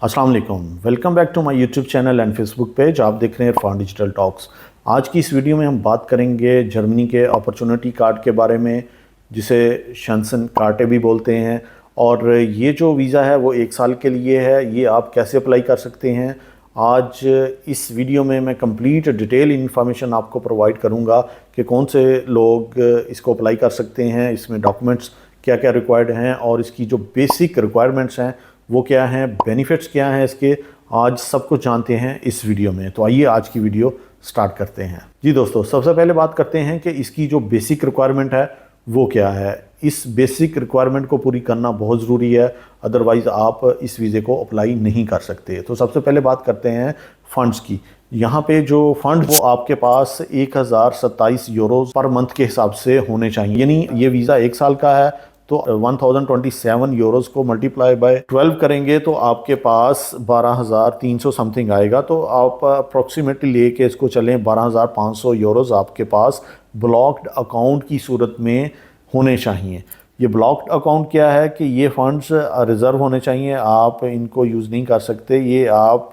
अस्सलाम वालेकुम, welcome back to my YouTube channel and Facebook page. आप देख रहे हैं इरफान डिजिटल टॉक्स। आज की इस वीडियो में हम बात करेंगे जर्मनी के अपॉर्चुनिटी कार्ड के बारे में, जिसे शंसन कार्टे भी बोलते हैं। और ये जो वीज़ा है वो 1 साल के लिए है। ये आप कैसे अप्लाई कर सकते हैं, आज इस वीडियो में मैं कंप्लीट डिटेल इन्फॉर्मेशन आपको प्रोवाइड करूँगा कि कौन से लोग इसको अप्लाई कर सकते हैं, इसमें डॉक्यूमेंट्स क्या क्या रिक्वायर्ड हैं और इसकी जो बेसिक रिक्वायरमेंट्स हैं वो क्या हैं, बेनिफिट्स क्या हैं इसके, आज सब कुछ जानते हैं इस वीडियो में। तो आइए आज की वीडियो स्टार्ट करते हैं। जी दोस्तों, सबसे पहले बात करते हैं कि इसकी जो बेसिक रिक्वायरमेंट है वो क्या है। इस बेसिक रिक्वायरमेंट को पूरी करना बहुत ज़रूरी है, अदरवाइज़ आप इस वीज़े को अप्लाई नहीं कर सकते। तो सबसे पहले बात करते हैं फ़ंड्स की। यहाँ पे जो फ़ंड वो आपके पास 1027 यूरोज़ पर मंथ के हिसाब से होने चाहिए, यानी ये वीज़ा 1 साल का है। तो 1027 यूरोज़ को मल्टीप्लाई बाय 12 करेंगे तो आपके पास 12,300 समथिंग आएगा। तो आप अप्रॉक्सीमेटली लेके इसको चलें 12,500 यूरोज़ आपके पास ब्लॉक्ड अकाउंट की सूरत में होने चाहिए। ये ब्लॉक्ड अकाउंट क्या है कि ये फंड्स रिज़र्व होने चाहिए, आप इनको यूज़ नहीं कर सकते। ये आप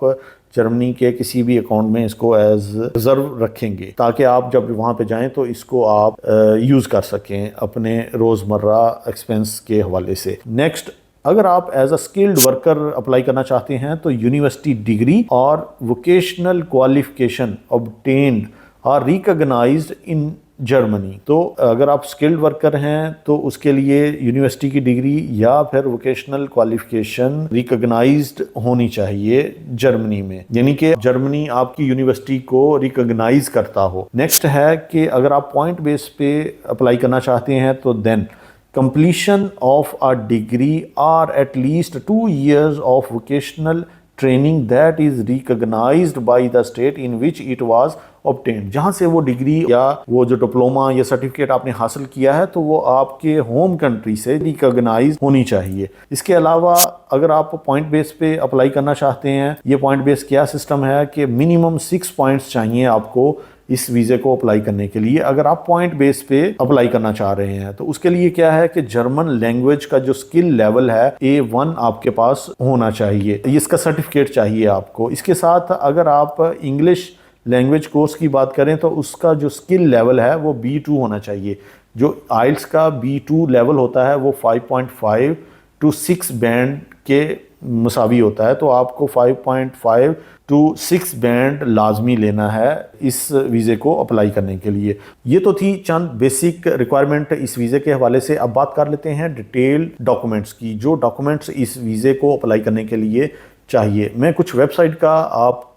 जर्मनी के किसी भी अकाउंट में इसको एज रिजर्व रखेंगे ताकि आप जब वहाँ पे जाएं तो इसको आप यूज़ कर सकें अपने रोज़मर्रा एक्सपेंस के हवाले से। नेक्स्ट, अगर आप as a skilled worker apply करना चाहते हैं तो यूनिवर्सिटी डिग्री और vocational qualification obtained are recognised in Germany. तो अगर आप स्किल्ड वर्कर हैं तो उसके लिए यूनिवर्सिटी की डिग्री या फिर वोकेशनल क्वालिफिकेशन रिकॉग्नाइज्ड होनी चाहिए जर्मनी में, यानी कि जर्मनी आपकी यूनिवर्सिटी को रिकॉग्नाइज करता हो। नेक्स्ट है कि अगर आप पॉइंट बेस पे अप्लाई करना चाहते हैं तो then completion of a degree or at least 2 years of vocational training that is recognized by the state in which it was obtained। जहाँ से वो डिग्री या वो जो डिप्लोमा या सर्टिफिकेट आपने हासिल किया है तो वो आपके होम कंट्री से रिकॉग्नाइज होनी चाहिए। इसके अलावा अगर आप पॉइंट बेस पे अप्लाई करना चाहते हैं, ये पॉइंट बेस क्या सिस्टम है कि मिनिमम 6 पॉइंट्स चाहिए आपको इस वीज़े को अप्लाई करने के लिए। अगर आप पॉइंट बेस पे अप्लाई करना चाह रहे हैं तो उसके लिए क्या है कि जर्मन लैंग्वेज का जो स्किल लेवल है A1 आपके पास होना चाहिए, इसका सर्टिफिकेट चाहिए आपको। इसके साथ अगर आप इंग्लिश लैंग्वेज कोर्स की बात करें तो उसका जो स्किल लेवल है वो B2 होना चाहिए। जो आइल्स का B2 लेवल होता है वो 5.5 to 6 बैंड के मुसावी होता है। तो आपको 5.5 to 6 बैंड लाजमी लेना है इस वीज़े को अप्लाई करने के लिए। ये तो थी चंद बेसिक रिक्वायरमेंट इस वीज़े के हवाले से। अब बात कर लेते हैं डिटेल डॉक्यूमेंट्स की, जो डॉक्यूमेंट्स इस वीज़े को अप्लाई करने के लिए चाहिए। मैं कुछ वेबसाइट का आपको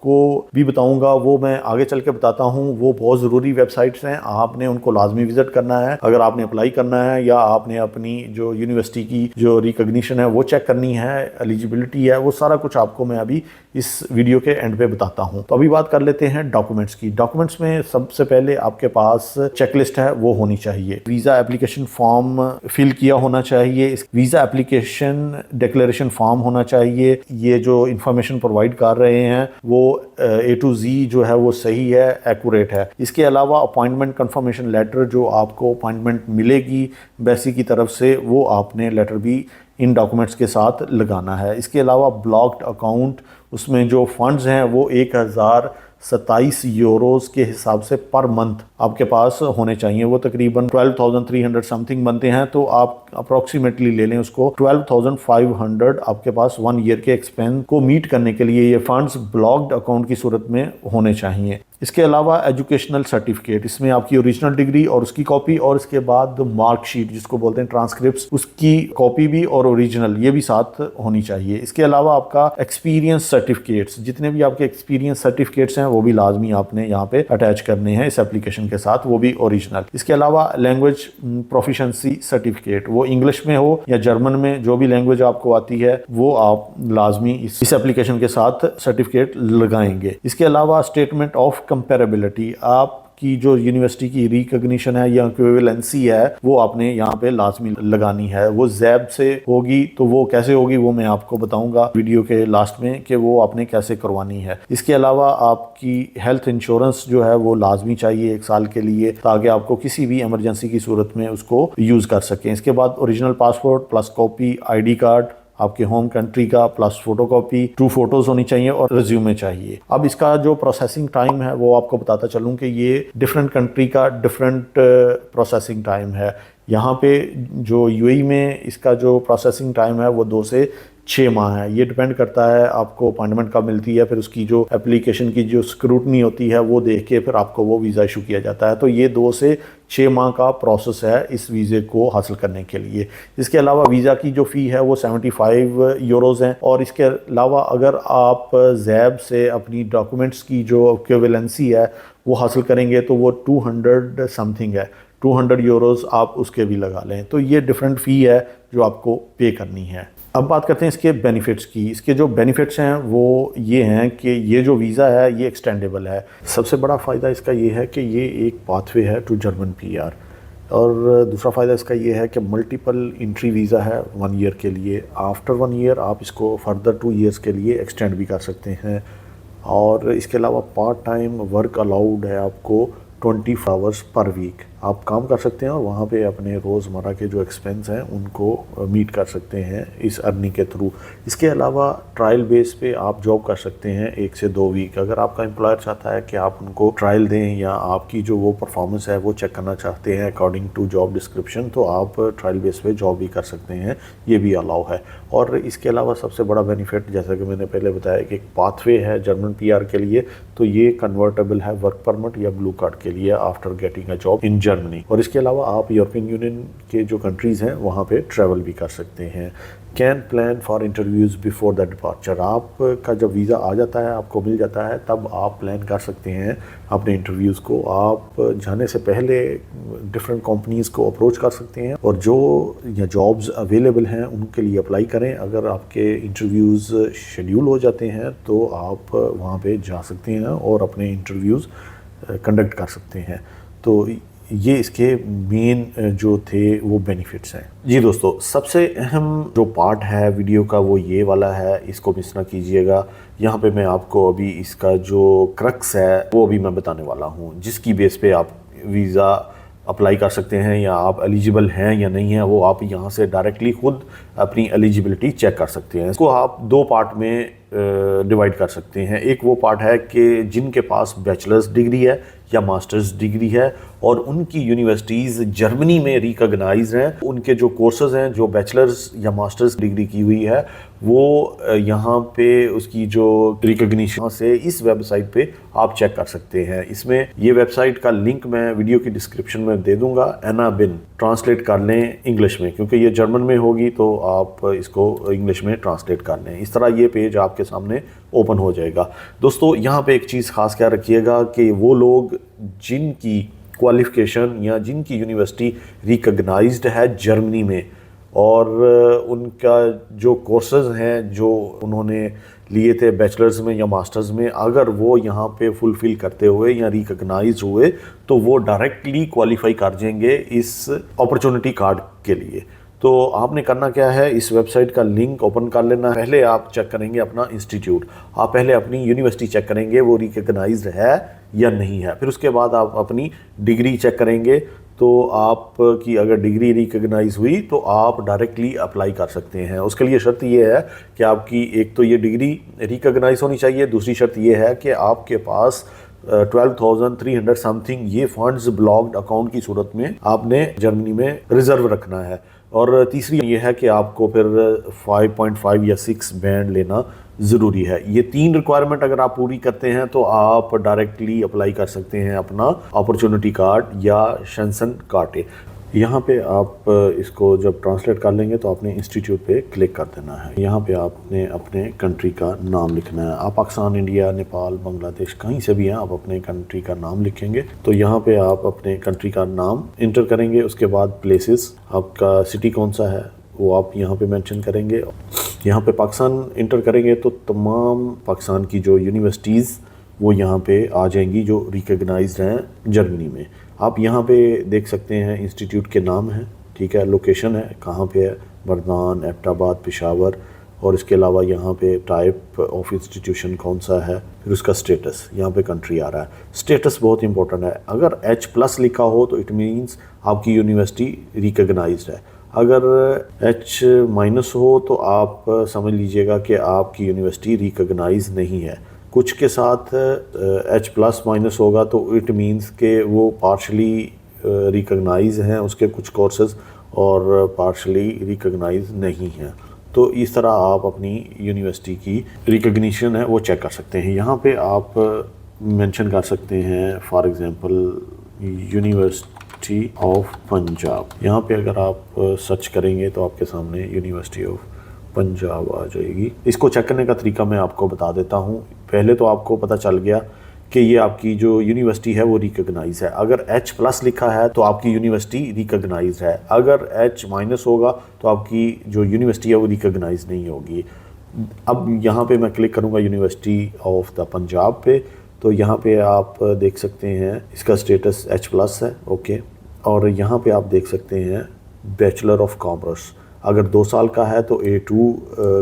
भी बताऊंगा, वो मैं आगे चल के बताता हूं। वो बहुत ज़रूरी वेबसाइट्स हैं, आपने उनको लाजमी विज़िट करना है अगर आपने अप्लाई करना है या आपने अपनी जो यूनिवर्सिटी की जो रिकॉग्निशन है वो चेक करनी है, एलिजिबिलिटी है, वो सारा कुछ आपको मैं अभी इस वीडियो के एंड पे बताता हूं। तो अभी बात कर लेते हैं डॉक्यूमेंट्स की। डॉक्यूमेंट्स में सबसे पहले आपके पास चेकलिस्ट है वो होनी चाहिए। वीज़ा एप्लीकेशन फॉर्म फिल किया होना चाहिए, इस वीज़ा एप्लीकेशन डिक्लेरेशन फॉर्म होना चाहिए। ये जो इंफॉर्मेशन प्रोवाइड कर रहे हैं वो A to Z जो है वो सही है, एक्यूरेट है। इसके अलावा अपॉइंटमेंट कंफर्मेशन लेटर जो आपको अपॉइंटमेंट मिलेगी एम्बेसी की तरफ से, वो आपने लेटर भी इन डॉक्यूमेंट्स के साथ लगाना है। इसके अलावा ब्लॉक्ड अकाउंट, उसमें जो फंड्स हैं वो 1027 यूरोज़ के हिसाब से पर मंथ आपके पास होने चाहिए। वो तकरीबन 12,300 समथिंग बनते हैं, तो आप अप्रॉक्सीमेटली ले लें उसको 12,500 आपके पास 1 ईयर के एक्सपेंस को मीट करने के लिए ये फंड्स ब्लॉक्ड अकाउंट की सूरत में होने चाहिए। इसके अलावा एजुकेशनल सर्टिफिकेट, इसमें आपकी ओरिजिनल डिग्री और उसकी कॉपी, और इसके बाद मार्कशीट जिसको बोलते हैं ट्रांसक्रिप्ट्स, उसकी कॉपी भी और ओरिजिनल ये भी साथ होनी चाहिए। इसके अलावा आपका एक्सपीरियंस सर्टिफिकेट्स, जितने भी आपके एक्सपीरियंस सर्टिफिकेट्स हैं वो भी लाजमी आपने यहाँ पे अटैच करने हैं इस एप्लीकेशन के साथ, वो भी ओरिजिनल। इसके अलावा लैंग्वेज प्रोफिशिएंसी सर्टिफिकेट, वो इंग्लिश में हो या जर्मन में, जो भी लैंग्वेज आपको आती है वो आप लाजमी इस एप्लीकेशन के साथ सर्टिफिकेट लगाएंगे। इसके अलावा स्टेटमेंट ऑफ कंपेरेबिलिटी, आपकी जो यूनिवर्सिटी की रिकॉग्निशन है या इक्विवेलेंसी है वो आपने यहाँ पे लाजमी लगानी है। वो ज़ैब से होगी, तो वो कैसे होगी वो मैं आपको बताऊंगा वीडियो के लास्ट में कि वो आपने कैसे करवानी है। इसके अलावा आपकी हेल्थ इंश्योरेंस जो है वो लाजमी चाहिए 1 साल के लिए, ताकि आपको किसी भी इमरजेंसी की सूरत में उसको यूज़ कर सकें। इसके बाद original passport plus copy ID card आपके होम कंट्री का प्लस फोटोकॉपी, 2 फोटोज़ होनी चाहिए और रिज्यूमे चाहिए। अब इसका जो प्रोसेसिंग टाइम है वो आपको बताता चलूँ कि ये डिफरेंट कंट्री का डिफरेंट प्रोसेसिंग टाइम है। यहाँ पे जो यूएई में इसका जो प्रोसेसिंग टाइम है वो 2 से 6 माह है। ये डिपेंड करता है आपको अपॉइंटमेंट कब मिलती है, फिर उसकी जो एप्लीकेशन की जो स्क्रूटनी होती है वो देख के फिर आपको वो वीज़ा इशू किया जाता है। तो ये 2 से 6 माह का प्रोसेस है इस वीज़े को हासिल करने के लिए। इसके अलावा वीज़ा की जो फ़ी है वो 75 यूरोज़ हैं, और इसके अलावा अगर आप ज़ैब से अपनी डॉक्यूमेंट्स की जो इक्विवेलेंसी है वो हासिल करेंगे तो वो 200 समथिंग है, 200 यूरोज़ आप उसके भी लगा लें। तो ये डिफरेंट फ़ी है जो आपको पे करनी है। अब बात करते हैं इसके बेनिफिट्स की। इसके जो बेनिफिट्स हैं वो ये हैं कि ये जो वीज़ा है ये एक्सटेंडेबल है। सबसे बड़ा फ़ायदा इसका ये है कि ये एक पाथवे है टू जर्मन पीआर, और दूसरा फ़ायदा इसका ये है कि मल्टीपल एंट्री वीज़ा है 1 ईयर के लिए। आफ्टर 1 ईयर आप इसको फर्दर 2 ईयर्स के लिए एक्सटेंड भी कर सकते हैं। और इसके अलावा पार्ट टाइम वर्क अलाउड है आपको 20 आवर्स पर वीक आप काम कर सकते हैं, और वहाँ पे अपने रोज़मर्रा के जो एक्सपेंस हैं उनको मीट कर सकते हैं इस अर्निंग के थ्रू। इसके अलावा ट्रायल बेस पे आप जॉब कर सकते हैं 1 से 2 वीक। अगर आपका एम्प्लॉयर चाहता है कि आप उनको ट्रायल दें या आपकी जो वो परफॉर्मेंस है वो चेक करना चाहते हैं अकॉर्डिंग टू जॉब डिस्क्रिप्शन, तो आप ट्रायल बेस पे जॉब भी कर सकते हैं, ये भी अलाउ है। और इसके अलावा सबसे बड़ा बेनिफिट, जैसा कि मैंने पहले बताया, कि एक पाथवे है जर्मन पीआर के लिए, तो ये कन्वर्टेबल है वर्क परमिट या ब्लू कार्ड के लिए after getting a job in Germany. और इसके अलावा आप यूरोपियन यूनियन के जो कंट्रीज़ हैं वहाँ पे ट्रैवल भी कर सकते हैं। Can plan for interviews before the departure, आपका जब वीज़ा आ जाता है, आपको मिल जाता है, तब आप प्लान कर सकते हैं अपने इंटरव्यूज़ को। आप जाने से पहले डिफरेंट कंपनीज़ को अप्रोच कर सकते हैं और जो या जॉब्स अवेलेबल हैं उनके लिए अप्लाई करें। अगर आपके इंटरव्यूज़ शेड्यूल हो जाते हैं तो आप वहाँ पे जा सकते हैं और अपने इंटरव्यूज़ कंडक्ट कर सकते हैं। तो ये इसके मेन जो थे वो बेनिफिट्स हैं। जी दोस्तों, सबसे अहम जो पार्ट है वीडियो का वो ये वाला है, इसको मिस ना कीजिएगा। यहाँ पे मैं आपको अभी इसका जो क्रक्स है वो अभी मैं बताने वाला हूँ, जिसकी बेस पे आप वीज़ा अप्लाई कर सकते हैं या आप एलिजिबल हैं या नहीं हैं, वो आप यहाँ से डायरेक्टली खुद अपनी एलिजिबिलिटी चेक कर सकते हैं। इसको आप 2 पार्ट में डिवाइड कर सकते हैं। एक वो पार्ट है कि जिनके पास बैचलर्स डिग्री है या मास्टर्स डिग्री है और उनकी यूनिवर्सिटीज़ जर्मनी में रिकॉग्नाइज हैं, उनके जो कोर्सेज हैं, जो बैचलर्स या मास्टर्स डिग्री की हुई है, वो यहाँ पे उसकी जो रिकॉग्निशन से इस वेबसाइट पे आप चेक कर सकते हैं। इसमें ये वेबसाइट का लिंक मैं वीडियो की डिस्क्रिप्शन में दे दूंगा। एनाबिन ट्रांसलेट कर लें इंग्लिश में, क्योंकि ये जर्मन में होगी तो आप इसको इंग्लिश में ट्रांसलेट कर लें। इस तरह ये पेज आपके सामने ओपन हो जाएगा। दोस्तों, यहाँ पे एक चीज़ खास ख्याल रखिएगा कि वो लोग जिनकी क्वालिफ़िकेशन या जिनकी यूनिवर्सिटी रिकॉग्नाइज्ड है जर्मनी में और उनका जो कोर्सेज हैं जो उन्होंने लिए थे बैचलर्स में या मास्टर्स में, अगर वो यहाँ पे फुलफ़िल करते हुए या रिकॉग्नाइज हुए तो वो डायरेक्टली क्वालिफाई कर जाएंगे इस अपॉर्चुनिटी कार्ड के लिए। तो आपने करना क्या है, इस वेबसाइट का लिंक ओपन कर लेना। पहले आप चेक करेंगे अपना इंस्टीट्यूट, आप पहले अपनी यूनिवर्सिटी चेक करेंगे वो रिकॉग्नाइज्ड है या नहीं है। फिर उसके बाद आप अपनी डिग्री चेक करेंगे, तो आपकी अगर डिग्री रिकॉग्नाइज हुई तो आप डायरेक्टली अप्लाई कर सकते हैं। उसके लिए शर्त ये है कि आपकी एक तो ये डिग्री रिकॉग्नाइज होनी चाहिए, दूसरी शर्त ये है कि आपके पास 12,300 समथिंग ये फंड्स ब्लॉक्ड अकाउंट की सूरत में आपने जर्मनी में रिजर्व रखना है। और तीसरी ये है कि आपको फिर 5.5 या 6 बैंड लेना ज़रूरी है। ये 3 रिक्वायरमेंट अगर आप पूरी करते हैं तो आप डायरेक्टली अप्लाई कर सकते हैं अपना अपॉर्चुनिटी कार्ड या शेंसन कार्ड। यहाँ पे आप इसको जब ट्रांसलेट कर लेंगे तो आपने इंस्टीट्यूट पे क्लिक कर देना है। यहाँ पे आपने अपने कंट्री का नाम लिखना है। आप पाकिस्तान, इंडिया, नेपाल, बांग्लादेश कहीं से भी हैं, आप अपने कंट्री का नाम लिखेंगे। तो यहाँ पे आप अपने कंट्री का नाम इंटर करेंगे। उसके बाद प्लेसेस, आपका सिटी कौन सा है वो आप यहाँ पे मेंशन करेंगे। यहाँ पे पाकिस्तान इंटर करेंगे तो तमाम पाकिस्तान की जो यूनिवर्सिटीज़ वो यहाँ पे आ जाएंगी जो रिकॉग्नाइज्ड हैं जर्मनी में। आप यहाँ पे देख सकते हैं इंस्टीट्यूट के नाम हैं, ठीक है, लोकेशन है कहाँ पे है, बरदान, एबटाबाद, पेशावर, और इसके अलावा यहाँ पे टाइप ऑफ इंस्टीट्यूशन कौन सा है, फिर उसका स्टेटस, यहाँ पे कंट्री आ रहा है। स्टेटस बहुत इंपॉर्टेंट है। अगर H+ लिखा हो तो इट मीन्स आपकी यूनिवर्सिटी रिकॉग्नाइज्ड है। अगर H माइनस हो तो आप समझ लीजिएगा कि आपकी यूनिवर्सिटी रिकॉग्नाइज नहीं है। कुछ के साथ H प्लस माइनस होगा तो इट मीन्स के वो पार्शली रिकॉग्नाइज हैं उसके कुछ कोर्सेज और पार्शली रिकॉग्नाइज नहीं हैं। तो इस तरह आप अपनी यूनिवर्सिटी की रिकॉग्निशन है वो चेक कर सकते हैं। यहाँ पे आप मेंशन कर सकते हैं for example university of Punjab. यहाँ पे अगर आप सर्च करेंगे तो आपके सामने यूनिवर्सिटी ऑफ पंजाब आ जाएगी। इसको चेक करने का तरीका मैं आपको बता देता हूँ। पहले तो आपको पता चल गया कि ये आपकी जो यूनिवर्सिटी है वो रिकॉग्नाइज है। अगर H प्लस लिखा है तो आपकी यूनिवर्सिटी रिकॉग्नाइज है। अगर H माइनस होगा तो आपकी जो यूनिवर्सिटी है वो रिकॉग्नाइज नहीं होगी। अब यहाँ पे मैं क्लिक करूँगा यूनिवर्सिटी ऑफ द पंजाब पे, तो यहाँ पे आप देख सकते हैं इसका स्टेटस H प्लस है, ओके। और यहाँ पे आप देख सकते हैं बैचलर ऑफ कॉमर्स। अगर 2 साल का है तो A2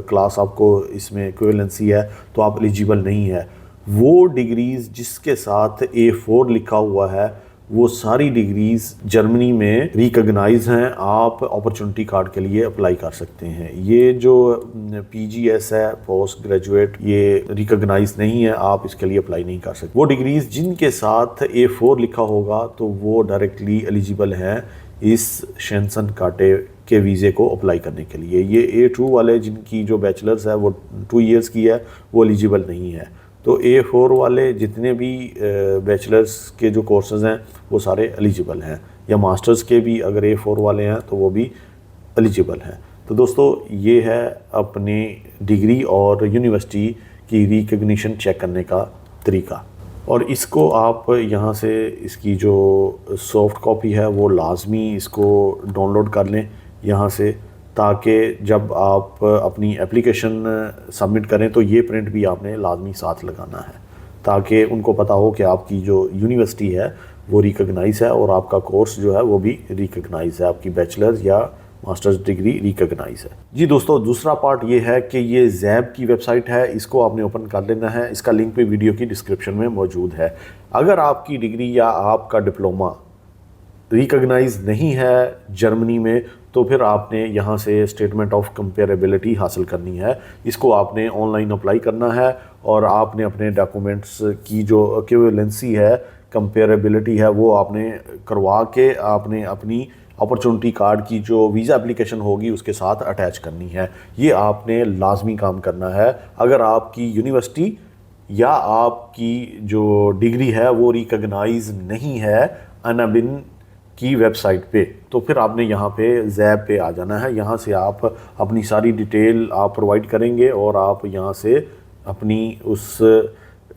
क्लास आपको इसमें इक्विवेलेंसी है तो आप एलिजिबल नहीं है। वो डिग्रीज़ जिसके साथ A4 लिखा हुआ है वो सारी डिग्रीज़ जर्मनी में रिकॉग्नाइज हैं। आप अपॉर्चुनिटी कार्ड के लिए अप्लाई कर सकते हैं। ये जो PGS है पोस्ट ग्रेजुएट, ये रिकॉग्नाइज नहीं है, आप इसके लिए अप्लाई नहीं कर सकते। वो डिग्रीज़ जिनके साथ A4 लिखा होगा तो वो डायरेक्टली एलिजिबल हैं इस शेंसन कार्टे के वीज़े को अप्लाई करने के लिए। ये A2 वाले जिनकी जो बैचलर्स है वो 2 इयर्स की है वो एलिजिबल नहीं है। तो A4 वाले जितने भी बैचलर्स के जो कोर्सेज़ हैं वो सारे एलिजिबल हैं, या मास्टर्स के भी अगर A4 वाले हैं तो वो भी एलिजिबल हैं। तो दोस्तों ये है अपने डिग्री और यूनिवर्सिटी की रिकॉग्निशन चेक करने का तरीका। और इसको आप यहाँ से इसकी जो सॉफ्ट कॉपी है वो लाजमी इसको डाउनलोड कर लें यहाँ से, ताकि जब आप अपनी एप्लीकेशन सबमिट करें तो ये प्रिंट भी आपने लाजमी साथ लगाना है, ताकि उनको पता हो कि आपकी जो यूनिवर्सिटी है वो रिकॉग्नाइज है और आपका कोर्स जो है वो भी रिकॉग्नाइज है, आपकी बैचलर्स या मास्टर्स डिग्री रिकॉग्नाइज है। जी दोस्तों, दूसरा पार्ट ये है कि ये ज़ैब की वेबसाइट है, इसको आपने ओपन कर लेना है। इसका लिंक भी वीडियो की डिस्क्रिप्शन में मौजूद है। अगर आपकी डिग्री या आपका डिप्लोमा रिकॉग्नाइज नहीं है जर्मनी में तो फिर आपने यहाँ से स्टेटमेंट ऑफ कंपेरेबिलिटी हासिल करनी है। इसको आपने ऑनलाइन अप्लाई करना है और आपने अपने डॉक्यूमेंट्स की जो इक्विवेलेंसी है, कंपेरेबिलिटी है, वो आपने करवा के आपने अपनी अपॉर्चुनिटी कार्ड की जो वीज़ा एप्लीकेशन होगी उसके साथ अटैच करनी है। ये आपने लाजमी काम करना है। अगर आपकी यूनिवर्सिटी या आपकी जो डिग्री है वो रिकॉग्नाइज नहीं है अनाबिन की वेबसाइट पे, तो फिर आपने यहाँ पे ज़ैब पे आ जाना है। यहाँ से आप अपनी सारी डिटेल आप प्रोवाइड करेंगे और आप यहाँ से अपनी उस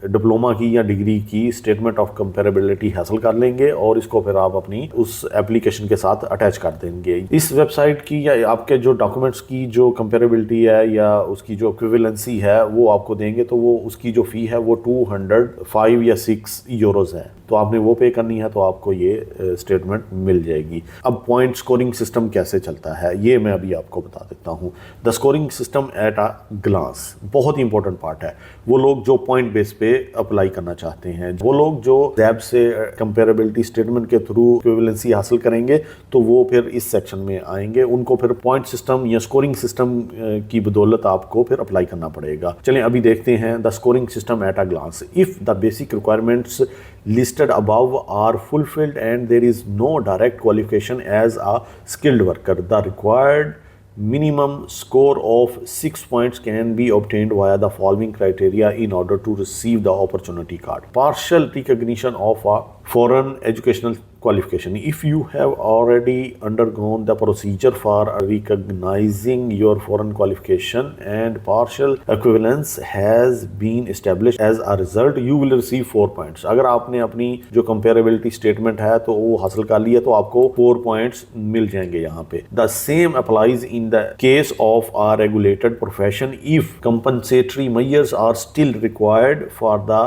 डिप्लोमा की या डिग्री की स्टेटमेंट ऑफ कंपेरेबिलिटी हासिल कर लेंगे और इसको फिर आप अपनी उस एप्लीकेशन के साथ अटैच कर देंगे। इस वेबसाइट की या आपके जो डॉक्यूमेंट्स की जो कंपेरेबिलिटी है या उसकी जो इक्विवेलेंसी है वो आपको देंगे, तो वो उसकी जो फ़ी है वो 205 या 6 यूरोज़ है, तो आपने वो पे करनी है, तो आपको ये स्टेटमेंट मिल जाएगी। अब पॉइंट स्कोरिंग सिस्टम कैसे चलता है ये मैं अभी आपको बता देता हूँ। The scoring system at a glance बहुत ही इंपॉर्टेंट पार्ट है। वो लोग जो पॉइंट बेस पे अप्लाई करना चाहते हैं, वो लोग जो ज़ैब से कंपेरेबिलिटी स्टेटमेंट के थ्रू इक्विवेलेंसी हासिल करेंगे तो वो फिर इस सेक्शन में आएंगे। उनको फिर पॉइंट सिस्टम या स्कोरिंग सिस्टम की बदौलत आपको फिर अप्लाई करना पड़ेगा। चलें अभी देखते हैं the scoring system at a glance. If the basic requirements listed above are fulfilled and there is no direct qualification as a skilled worker, the required minimum score of 6 points can be obtained via the following criteria in order to receive the opportunity card. Partial recognition of a foreign educational qualification. If you have already undergone the procedure for recognizing your foreign qualification and partial equivalence has been established as a result, you will receive 4 points. अगर आपने अपनी जो comparability statement है तो वो हासिल कर लिया तो आपको 4 points मिल जाएंगे यहाँ पे। The same applies in the case of a regulated profession if compensatory measures are still required for the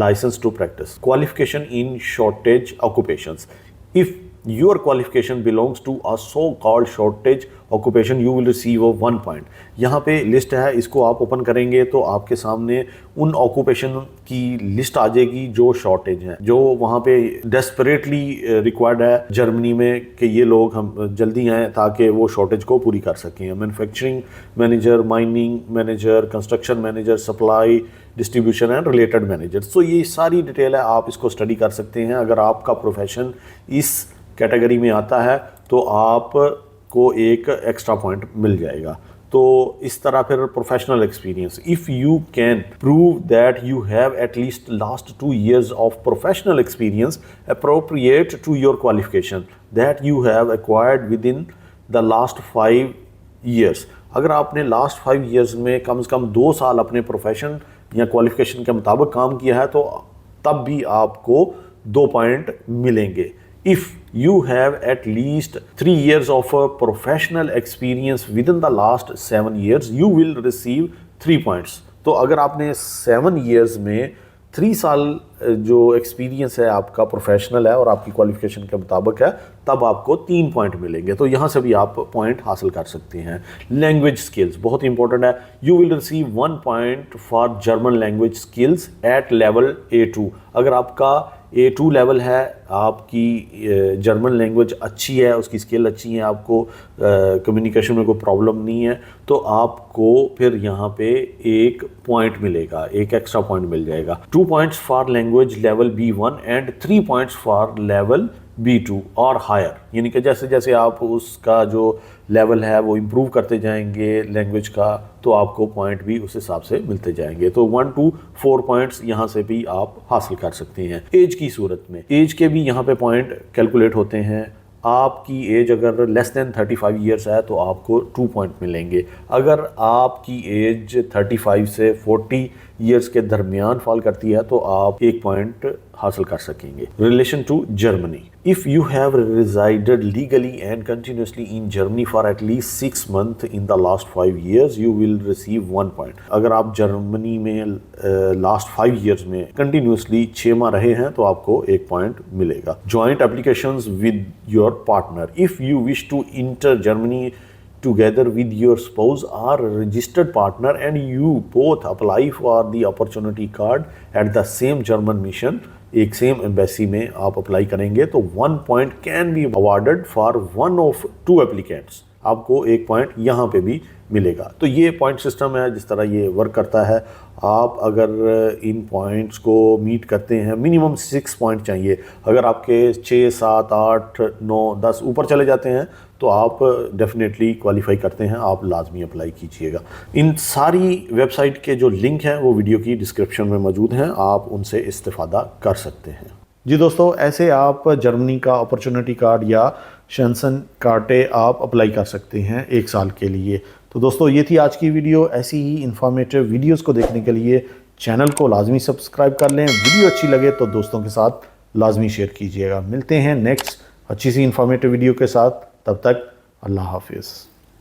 license to practice. Qualification in shortage occupations. If your qualification belongs to a so called shortage occupation, you will receive a 1 point। यहाँ पे list है, इसको आप open करेंगे तो आपके सामने उन ऑक्यूपेशन की लिस्ट आ जाएगी जो शॉर्टेज हैं, जो वहाँ पे डेस्परेटली रिक्वायर्ड है जर्मनी में कि ये लोग हम जल्दी आएँ ताकि वो शॉर्टेज को पूरी कर सकें। Manufacturing manager, mining manager, construction manager, supply, distribution and related manager. So ये सारी डिटेल है, आप इसको स्टडी कर सकते हैं। अगर आपका प्रोफेशन इस कैटेगरी में आता है तो आपको एक एक्स्ट्रा पॉइंट मिल जाएगा। तो इस तरह फिर professional experience, if you can prove that you have at least last 2 years of professional experience appropriate to your qualification that you have acquired within the last 5 years। अगर आपने last 5 years में कम से कम 2 साल अपने profession या qualification के मुताबिक काम किया है तो तब भी आपको 2 पॉइंट मिलेंगे। If you have at least 3 years of professional experience within the last 7 years, you will receive 3 points। तो अगर आपने 7 years में 3 साल जो एक्सपीरियंस है आपका प्रोफेशनल है और आपकी क्वालिफिकेशन के मुताबिक है, तब आपको 3 पॉइंट मिलेंगे। तो यहाँ से भी आप पॉइंट हासिल कर सकते हैं। लैंग्वेज स्किल्स बहुत इंपॉर्टेंट है। You will receive 1 point for German language skills at level A2। अगर आपका A2 लेवल है, आपकी जर्मन लैंग्वेज अच्छी है, उसकी स्किल अच्छी है, आपको कम्युनिकेशन में कोई प्रॉब्लम नहीं है, तो आपको फिर यहाँ पे 1 पॉइंट मिलेगा, एक एक्स्ट्रा पॉइंट मिल जाएगा। 2 points for language level B1 and 3 points for level B2 और हायर। यानी कि जैसे जैसे आप उसका जो लेवल है वो इम्प्रूव करते जाएंगे लैंग्वेज का, तो आपको पॉइंट भी उस हिसाब से मिलते जाएंगे। तो 1 to 4 पॉइंट्स यहाँ से भी आप हासिल कर सकते हैं। एज की सूरत में एज के भी यहाँ पे पॉइंट कैलकुलेट होते हैं। आपकी एज अगर लेस देन 35 years है तो आपको 2 पॉइंट मिलेंगे। अगर आपकी एज 35 से 40 years के दरमियान फॉल करती है तो आप 1 पॉइंट हासिल कर सकेंगे। Relation to Germany, if you have resided legally and continuously in Germany for at least 6 months in the last 5 years, you will receive 1 point. अगर आप जर्मनी में लास्ट 5 years में कंटिन्यूसली 6 माह रहे हैं तो आपको 1 पॉइंट मिलेगा। Joint applications with your partner, if you wish to enter Germany together with your spouse or registered partner and you both apply for the opportunity card at the same German mission, एक same embassy में आप apply करेंगे तो 1 point can be awarded for 1 of 2 applicants. आपको 1 point यहाँ पे भी मिलेगा। तो ये पॉइंट सिस्टम है, जिस तरह ये वर्क करता है। आप अगर इन पॉइंट्स को मीट करते हैं, मिनिमम 6 पॉइंट चाहिए। अगर आपके 6, 7, 8, 9, 10 ऊपर चले जाते हैं तो आप डेफिनेटली क्वालिफाई करते हैं, आप लाजमी अप्लाई कीजिएगा। इन सारी वेबसाइट के जो लिंक हैं वो वीडियो की डिस्क्रिप्शन में मौजूद हैं, आप उनसे इस्तेफ़ादा कर सकते हैं। जी दोस्तों, ऐसे आप जर्मनी का अपॉर्चुनिटी कार्ड या शेंसन कार्टे आप अप्लाई कर सकते हैं 1 साल के लिए। तो दोस्तों, ये थी आज की वीडियो। ऐसी ही इंफॉर्मेटिव वीडियोस को देखने के लिए चैनल को लाजमी सब्सक्राइब कर लें। वीडियो अच्छी लगे तो दोस्तों के साथ लाजमी शेयर कीजिएगा। मिलते हैं नेक्स्ट अच्छी सी इंफॉर्मेटिव वीडियो के साथ, तब तक अल्लाह हाफिज़।